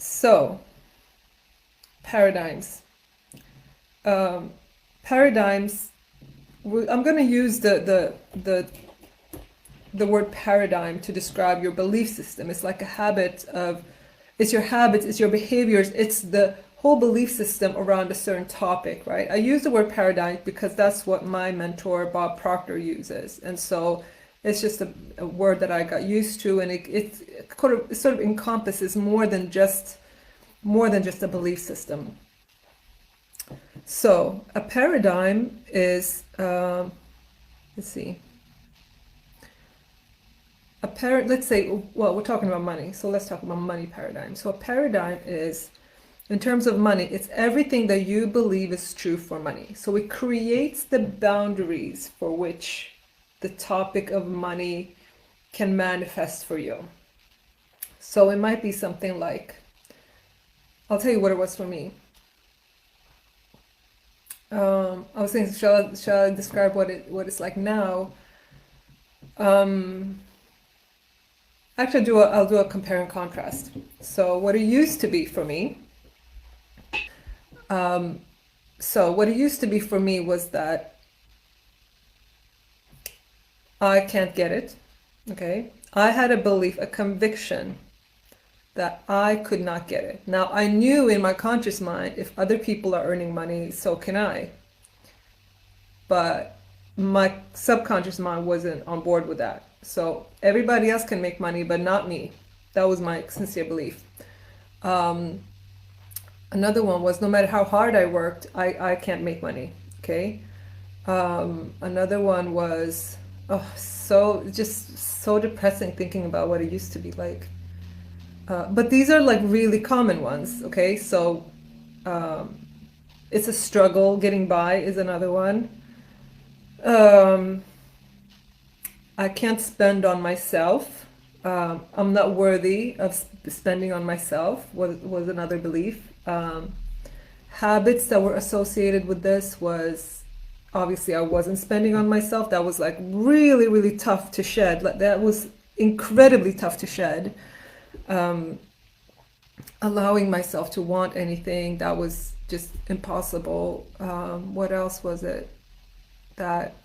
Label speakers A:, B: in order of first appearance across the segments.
A: So, paradigms. Um, Paradigms. I'm going to use the word paradigm to describe your belief system. It's like a habit of, it's your habits, it's your behaviors, it's the whole belief system around a certain topic, right? I use the word paradigm because that's what my mentor Bob Proctor uses, and so it's just a word that I got used to, and it sort of encompasses more than just a belief system. So a paradigm is, let's see, let's say, well, we're talking about money, so let's talk about money paradigm. So a paradigm is, in terms of money, it's everything that you believe is true for money. So it creates the boundaries for which the topic of money can manifest for you. So it might be something like, I'll tell you what it was for me. I was thinking, shall I describe what it's like now? Actually, I'll do a compare and contrast. So what it used to be for me, was that I can't get it. Okay, I had a belief, a conviction that I could not get it. Now, I knew in my conscious mind, if other people are earning money, so can I. But my subconscious mind wasn't on board with that. So everybody else can make money, but not me. That was my sincere belief. Another one was, no matter how hard I worked, I can't make money. Okay. Another one was, just so depressing thinking about what it used to be like. But these are like really common ones. Okay. So it's a struggle. Getting by is another one. I can't spend on myself. I'm not worthy of spending on myself was another belief. Habits that were associated with this was, obviously I wasn't spending on myself. That was like really, really tough to shed. Like, that was incredibly tough to shed. Allowing myself to want anything, that was just impossible. What else was it? That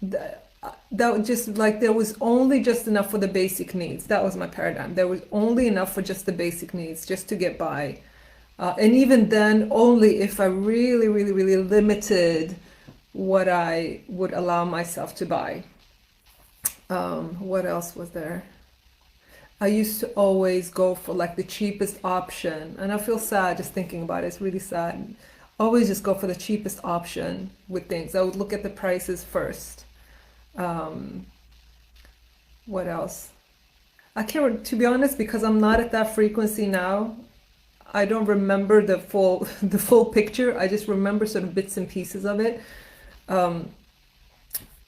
A: that just like, there was only just enough for the basic needs. That was my paradigm. There was only enough for just the basic needs, just to get by. And even then, only if I really, really, really limited what I would allow myself to buy. What else was there? I used to always go for like the cheapest option, and I feel sad just thinking about it. It's really sad. Always just go for the cheapest option with things. I would look at the prices first. What else? I can't, to be honest, because I'm not at that frequency now. I don't remember the full the full picture. I just remember sort of bits and pieces of it.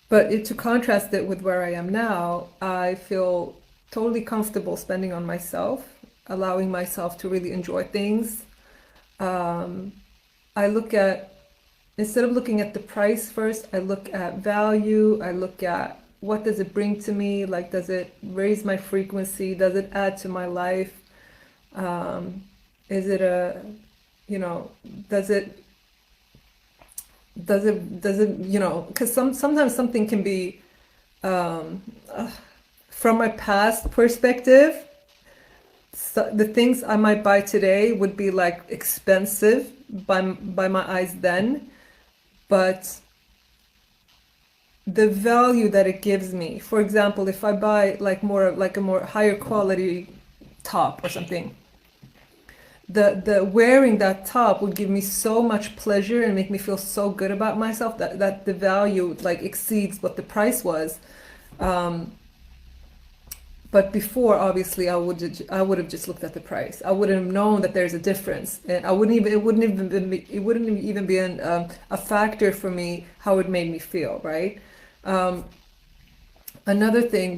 A: But to contrast it with where I am now, I feel totally comfortable spending on myself, allowing myself to really enjoy things. I look at, instead of looking at the price first, I look at value. I look at, what does it bring to me? Like, does it raise my frequency? Does it add to my life? Is it a, does it, because sometimes something can be, from my past perspective, so the things I might buy today would be like expensive by my eyes then, but the value that it gives me, for example, if I buy like a more higher quality top or something, the wearing that top would give me so much pleasure and make me feel so good about myself that the value like exceeds what the price was. But before, obviously, I would have just looked at the price. I wouldn't have known that there's a difference, and it wouldn't even be a factor for me how it made me feel, right? Another thing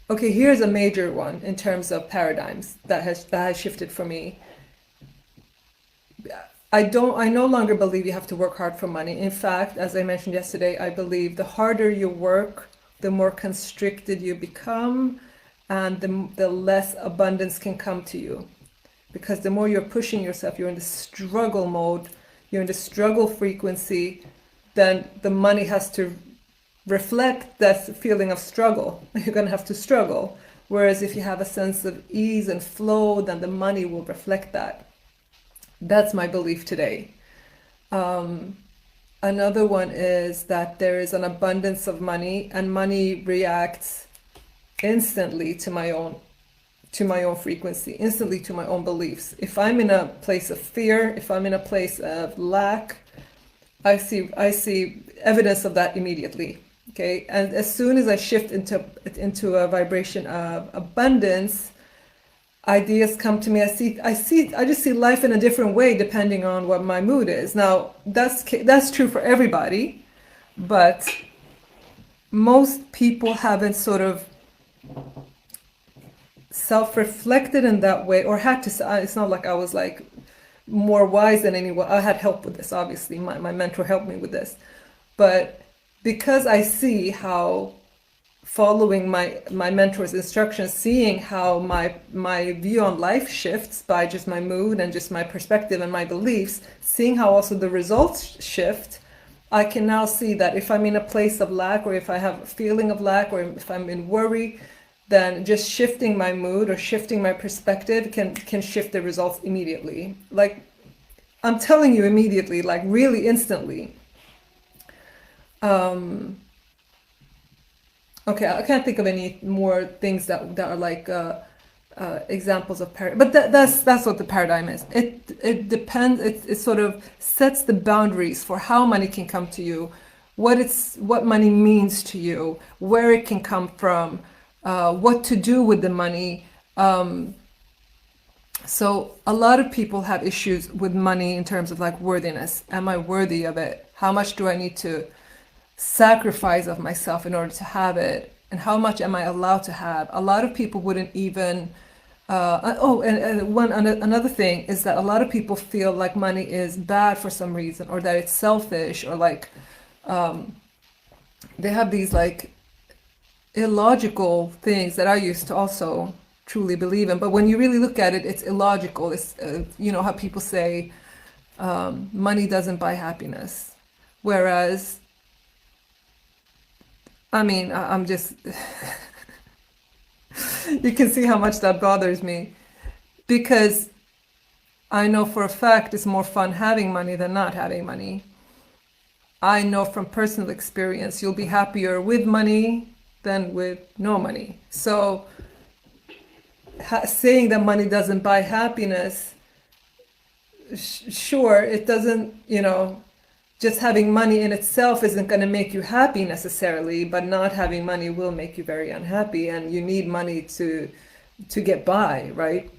A: okay, here's a major one in terms of paradigms that has shifted for me. I no longer believe you have to work hard for money. In fact, as I mentioned yesterday, I believe the harder you work the more constricted you become, and the less abundance can come to you. Because the more you're pushing yourself, you're in the struggle mode, you're in the struggle frequency, then the money has to reflect that feeling of struggle. You're going to have to struggle. Whereas if you have a sense of ease and flow, then the money will reflect that. That's my belief today. Another one is that there is an abundance of money, and money reacts instantly to my own frequency, instantly to my own beliefs. If I'm in a place of fear, if I'm in a place of lack, I see evidence of that immediately. Okay, and as soon as I shift into a vibration of abundance, ideas come to me. I just see life in a different way depending on what my mood is. Now, that's true for everybody, but most people haven't sort of self-reflected in that way, or had to. It's not like I was like more wise than anyone. I had help with this, obviously. My mentor helped me with this, but because I see how, following my mentor's instructions, seeing how my view on life shifts by just my mood and just my perspective and my beliefs, seeing how also the results shift, I can now see that if I'm in a place of lack, or if I have a feeling of lack, or if I'm in worry, then just shifting my mood or shifting my perspective can shift the results immediately. Like, I'm telling you, immediately, like really instantly. Okay, I can't think of any more things that are like examples of paradigm, but that's what the paradigm is. It depends. It sort of sets the boundaries for how money can come to you, what money means to you, where it can come from, what to do with the money. So a lot of people have issues with money in terms of like worthiness. Am I worthy of it? How much do I need to sacrifice of myself in order to have it? And how much am I allowed to have? A lot of people wouldn't even another thing is that a lot of people feel like money is bad for some reason, or that it's selfish, or like they have these like illogical things that I used to also truly believe in. But when you really look at it, it's illogical. It's you know how people say money doesn't buy happiness, whereas I mean, I'm just, you can see how much that bothers me, because I know for a fact it's more fun having money than not having money. I know from personal experience, you'll be happier with money than with no money. So saying that money doesn't buy happiness, sure, it doesn't, you know, just having money in itself isn't going to make you happy necessarily, but not having money will make you very unhappy, and you need money to get by, right?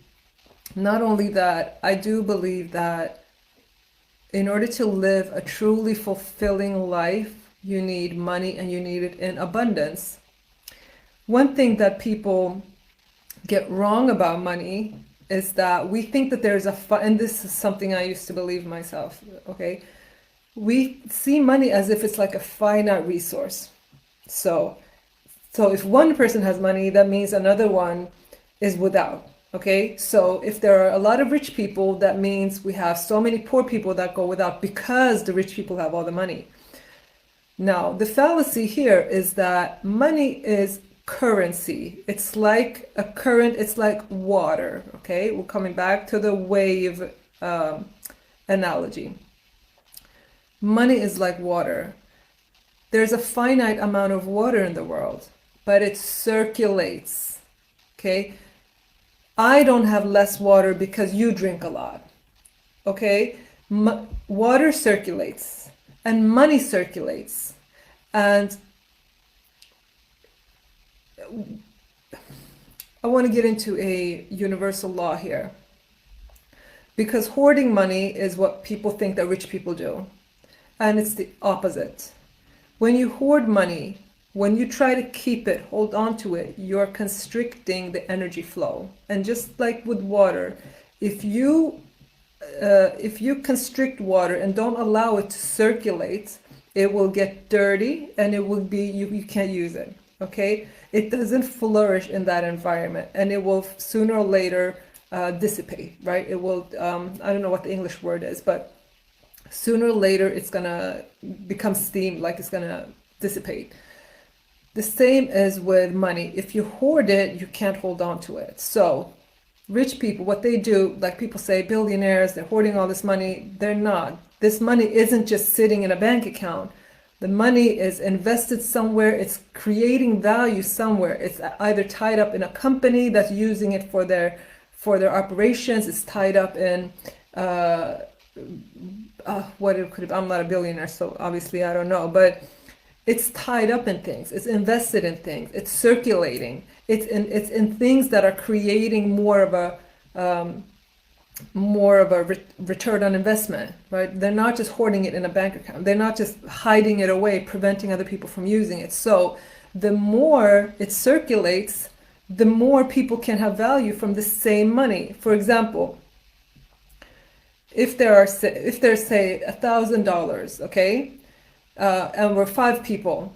A: Not only that, I do believe that in order to live a truly fulfilling life, you need money, and you need it in abundance. One thing that people get wrong about money is that we think that there's and this is something I used to believe myself, okay? We see money as if it's like a finite resource. So if one person has money, that means another one is without. Okay, so if there are a lot of rich people, that means we have so many poor people that go without because the rich people have all the money. Now, the fallacy here is that money is currency. It's like a current, it's like water. Okay, we're coming back to the wave analogy. Money is like water. There's a finite amount of water in the world, but it circulates. Okay, I don't have less water because you drink a lot. Okay, water circulates and money circulates. And I want to get into a universal law here, because hoarding money is what people think that rich people do. And it's the opposite. When you hoard money, when you try to keep it, hold on to it, you're constricting the energy flow. And just like with water, if you constrict water and don't allow it to circulate, it will get dirty, and it will be, you can't use it. okay? It doesn't flourish in that environment, and it will sooner or later dissipate, right? It will, I don't know what the English word is, but sooner or later it's gonna become steam, like it's gonna dissipate. The same as with money. If you hoard it, you can't hold on to it. So rich people, what they do, like people say billionaires, they're hoarding all this money. They're not. This money isn't just sitting in a bank account. The money is invested somewhere. It's creating value somewhere. It's either tied up in a company that's using it for their operations. It's tied up in what it could. I'm not a billionaire, so obviously I don't know, but it's tied up in things. It's invested in things. It's circulating. It's in things that are creating more of a return on investment, right? They're not just hoarding it in a bank account. They're not just hiding it away, preventing other people from using it. So the more it circulates, the more people can have value from the same money. For example, if there's say $1,000, okay, and we're 5 people,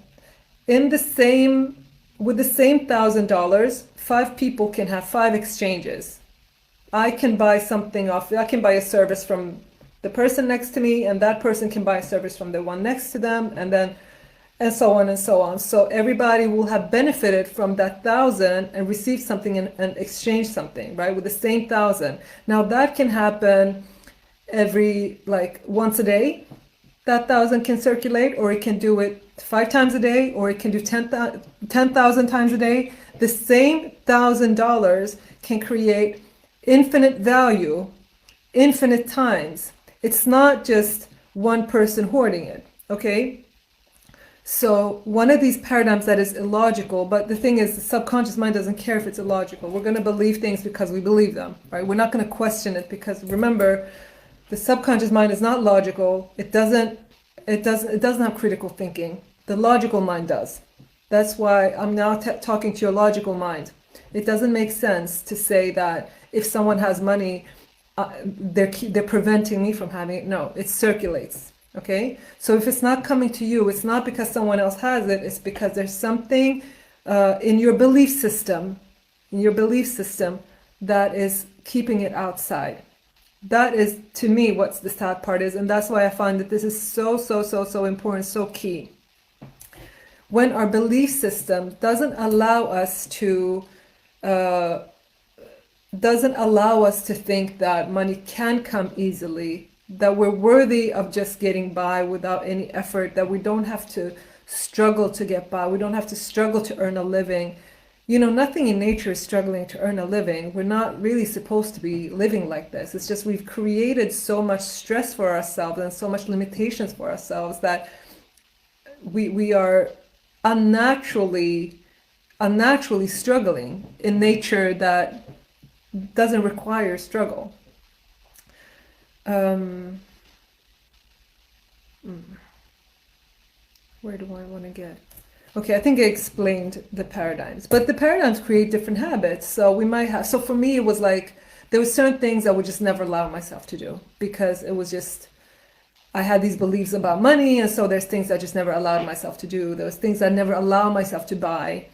A: with the same $1,000, 5 people can have 5 exchanges. I can buy a service from the person next to me, and that person can buy a service from the one next to them, and so on and so on. So everybody will have benefited from that 1,000 and received something and exchanged something, right, with the same 1,000. Now that can happen once a day. That 1,000 can circulate, or it can do it 5 times a day, or it can do 10,000 times a day. The same $1,000 can create infinite value, infinite times. It's not just one person hoarding it, okay? So one of these paradigms that is illogical, but the thing is, the subconscious mind doesn't care if it's illogical. We're going to believe things because we believe them, right? We're not going to question it, because remember, the subconscious mind is not logical. It doesn't have critical thinking. The logical mind does. That's why I'm now talking to your logical mind. It doesn't make sense to say that if someone has money, they're preventing me from having it. No, it circulates. Okay? So if it's not coming to you, it's not because someone else has it. It's because there's something in your belief system, that is keeping it outside. That is, to me, what's the sad part is, and that's why I find that this is so important, so key. When our belief system doesn't allow us to think that money can come easily, that we're worthy of just getting by without any effort, that we don't have to struggle to get by, we don't have to struggle to earn a living. You know, nothing in nature is struggling to earn a living. We're not really supposed to be living like this. It's just we've created so much stress for ourselves and so much limitations for ourselves that we are unnaturally struggling in nature that doesn't require struggle. Where do I want to get? Okay, I think I explained the paradigms, but the paradigms create different habits. So for me, it was like, there were certain things I would just never allow myself to do, because it was just, I had these beliefs about money, and so there's things I just never allowed myself to do. There was things I never allowed myself to buy.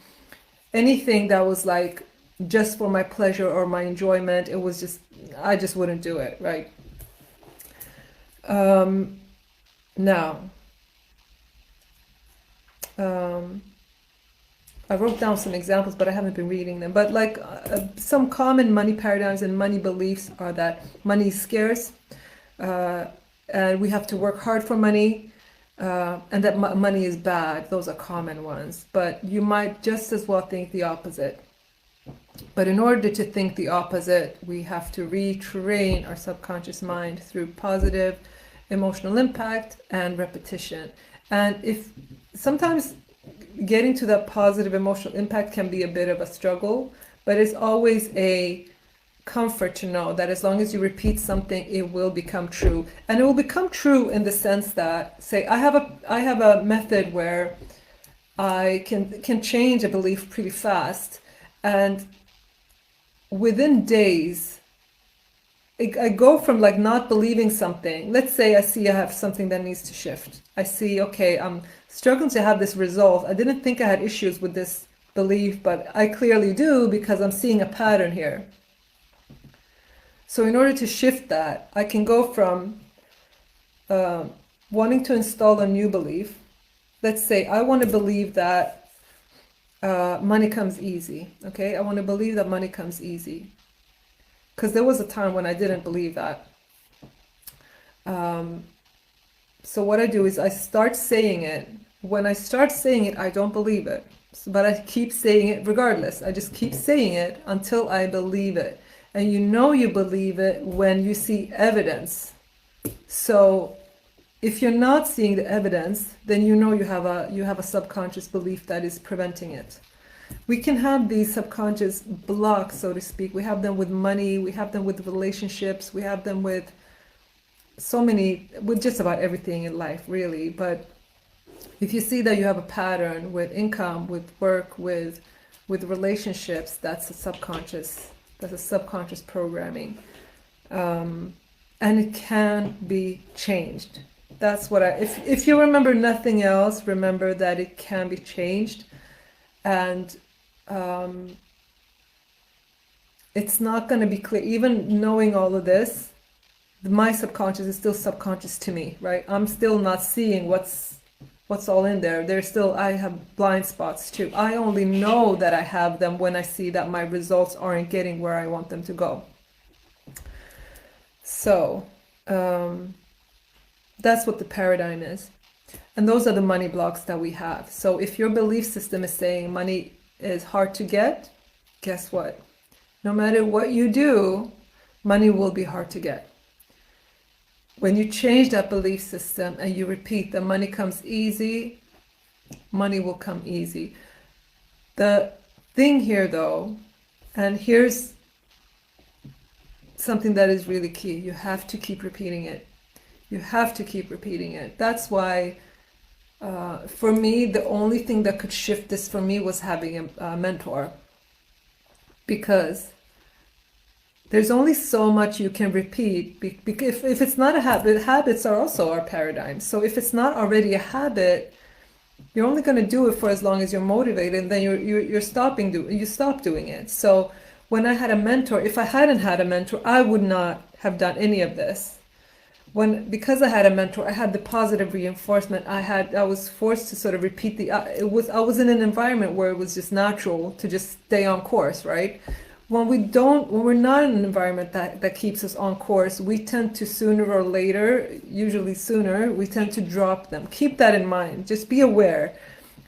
A: Anything that was like just for my pleasure or my enjoyment, it was just, I just wouldn't do it, right? Now, I wrote down some examples, but I haven't been reading them. But like some common money paradigms and money beliefs are that money is scarce, and we have to work hard for money, and that money is bad. Those are common ones. But you might just as well think the opposite. But in order to think the opposite, we have to retrain our subconscious mind through positive emotional impact and repetition. And if sometimes getting to that positive emotional impact can be a bit of a struggle, but it's always a comfort to know that as long as you repeat something, it will become true. And it will become true in the sense that, say, I have a method where I can change a belief pretty fast, and within days I go from like not believing something. Let's say I see I have something that needs to shift. I see, okay, I'm struggling to have this resolved. I didn't think I had issues with this belief, but I clearly do because I'm seeing a pattern here. So in order to shift that, I can go from wanting to install a new belief. Let's say I want to believe that money comes easy. Okay, I want to believe that money comes easy. Because there was a time when I didn't believe that. So what I do is I start saying it. When I start saying it, I don't believe it. But I keep saying it regardless. I just keep saying it until I believe it. And you know you believe it when you see evidence. So if you're not seeing the evidence, then you know you have a subconscious belief that is preventing it. We can have these subconscious blocks, so to speak. We have them with money, we have them with relationships, we have them with so many, with just about everything in life, really. But if you see that you have a pattern with income, with work, with relationships, that's a subconscious programming. And it can be changed. That's what if you remember nothing else, remember that it can be changed. And it's not going to be clear. Even knowing all of this, my subconscious is still subconscious to me, right? I'm still not seeing what's all in there. There's still, I have blind spots too. I only know that I have them when I see that my results aren't getting where I want them to go. So that's what the paradigm is. And those are the money blocks that we have. So if your belief system is saying money is hard to get, guess what? No matter what you do, money will be hard to get. When you change that belief system and you repeat that money comes easy, money will come easy. The thing here though, and here's something that is really key, you have to keep repeating it. You have to keep repeating it. That's why for me, the only thing that could shift this for me was having a mentor. Because there's only so much you can repeat. Because if it's not a habit, habits are also our paradigm. So if it's not already a habit, you're only going to do it for as long as you're motivated, and then you stop doing it. So when I had a mentor, if I hadn't had a mentor, I would not have done any of this. Because I had a mentor, I had the positive reinforcement. I was forced to sort of repeat I was in an environment where it was just natural to just stay on course, right? When we're not in an environment that keeps us on course, we tend to sooner or later, usually sooner, we tend to drop them. Keep that in mind. Just be aware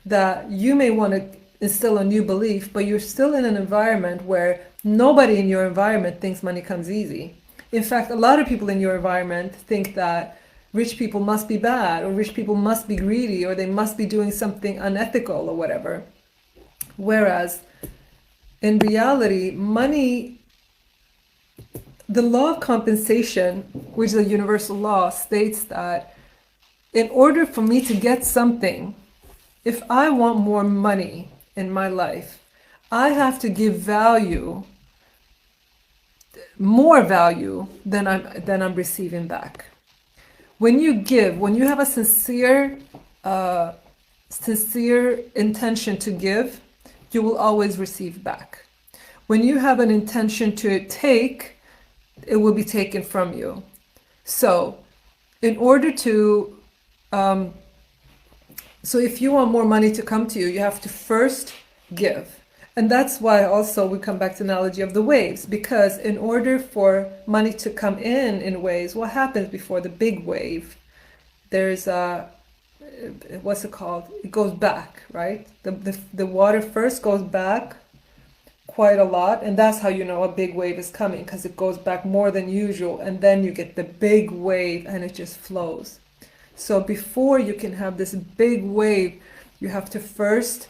A: that you may want to instill a new belief, but you're still in an environment where nobody in your environment thinks money comes easy. In fact, a lot of people in your environment think that rich people must be bad, or rich people must be greedy, or they must be doing something unethical or whatever. Whereas in reality, money, the law of compensation, which is a universal law, states that in order for me to get something, if I want more money in my life, I have to give more value than I'm receiving back. When you have a sincere intention to give, you will always receive back. When you have an intention to take, it will be taken from you. So in order to so if you want more money to come to you, you have to first give. And that's why also we come back to the analogy of the waves, because in order for money to come in waves, what happens before the big wave? There's what's it called? It goes back, right? The water first goes back quite a lot, and that's how you know a big wave is coming, because it goes back more than usual, and then you get the big wave and it just flows. So before you can have this big wave, you have to first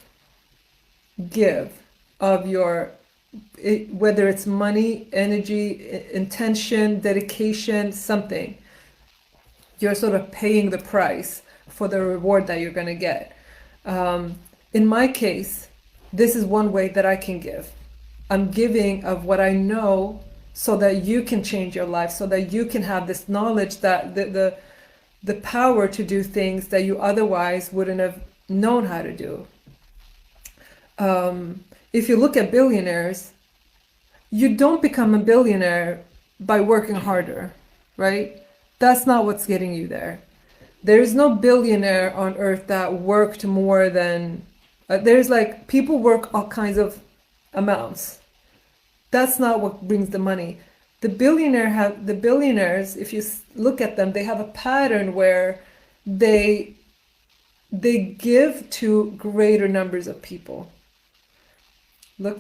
A: give of whether it's money, energy, intention, dedication, something. You're sort of paying the price for the reward that you're going to get. In my case, this is one way that I can give. I'm giving of what I know so that you can change your life, so that you can have this knowledge, that the power to do things that you otherwise wouldn't have known how to do. If you look at billionaires, you don't become a billionaire by working harder, right? That's not what's getting you there. There is no billionaire on earth that worked more than, there's like, people work all kinds of amounts. That's not what brings the money. The billionaires, if you look at them, they have a pattern where they give to greater numbers of people. I'm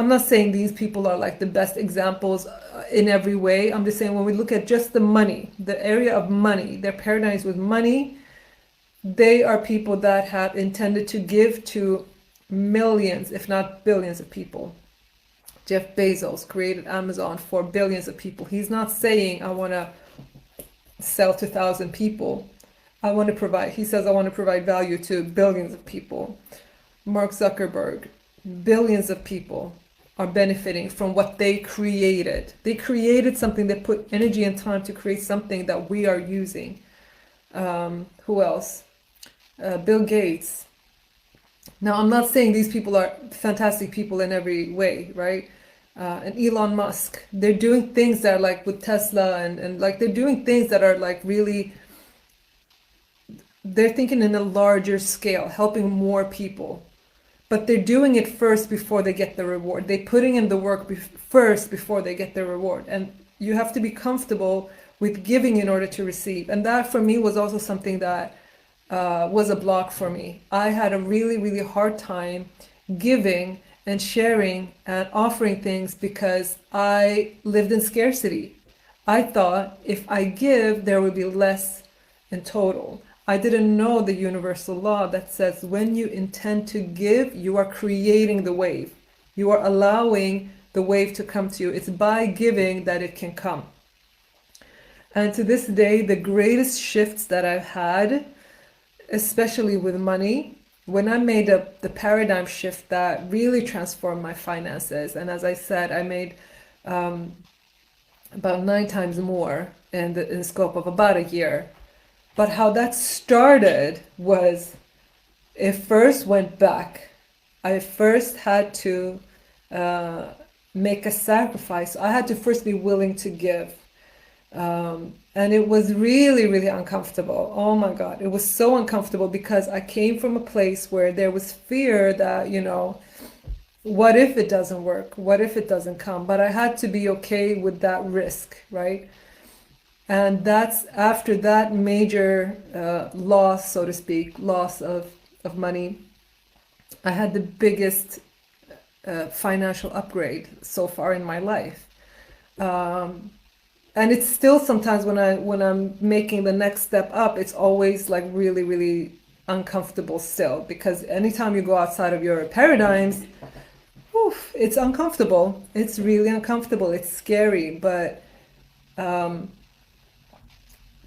A: not saying these people are like the best examples in every way. I'm just saying, when we look at just the money, the area of money, their paradigms with money, they are people that have intended to give to millions, if not billions of people. Jeff Bezos created Amazon for billions of people. He's not saying, I want to sell to 1,000 people. He says, I want to provide value to billions of people. Mark Zuckerberg, billions of people are benefiting from what they created. They created something, that put energy and time to create something that we are using. Who else? Bill Gates. Now, I'm not saying these people are fantastic people in every way, right? And Elon Musk, they're doing things that are like with Tesla, and like they're doing things that are like really, they're thinking in a larger scale, helping more people. But they're doing it first before they get the reward. They're putting in the work first before they get the reward. And you have to be comfortable with giving in order to receive. And that for me was also something that was a block for me. I had a really, really hard time giving and sharing and offering things because I lived in scarcity. I thought if I give, there would be less in total. I didn't know the universal law that says when you intend to give, you are creating the wave. You are allowing the wave to come to you. It's by giving that it can come. And to this day, the greatest shifts that I've had, especially with money, when I made the paradigm shift that really transformed my finances. And as I said, I made about 9 times more in the scope of about a year. But how that started was, it first went back. I first had to make a sacrifice. I had to first be willing to give. And it was really, really uncomfortable. Oh my God, it was so uncomfortable because I came from a place where there was fear that, what if it doesn't work? What if it doesn't come? But I had to be okay with that risk, right? And that's after that major loss, so to speak, loss of money, I had the biggest financial upgrade so far in my life. And it's still sometimes when I'm making the next step up, it's always like really, really uncomfortable still, because anytime you go outside of your paradigms, it's uncomfortable. It's really uncomfortable. It's scary, but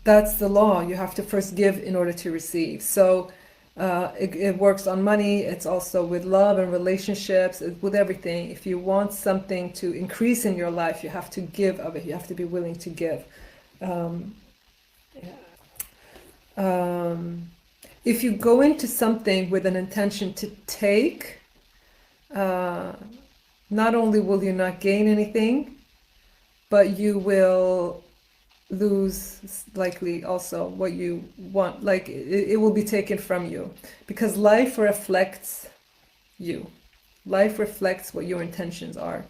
A: that's the law. You have to first give in order to receive. So it works on money. It's also with love and relationships, with everything. If you want something to increase in your life, you have to give of it. You have to be willing to give. If you go into something with an intention to take, not only will you not gain anything, but you will lose likely also what you want. Like it will be taken from you, because life reflects you. Life reflects what your intentions are.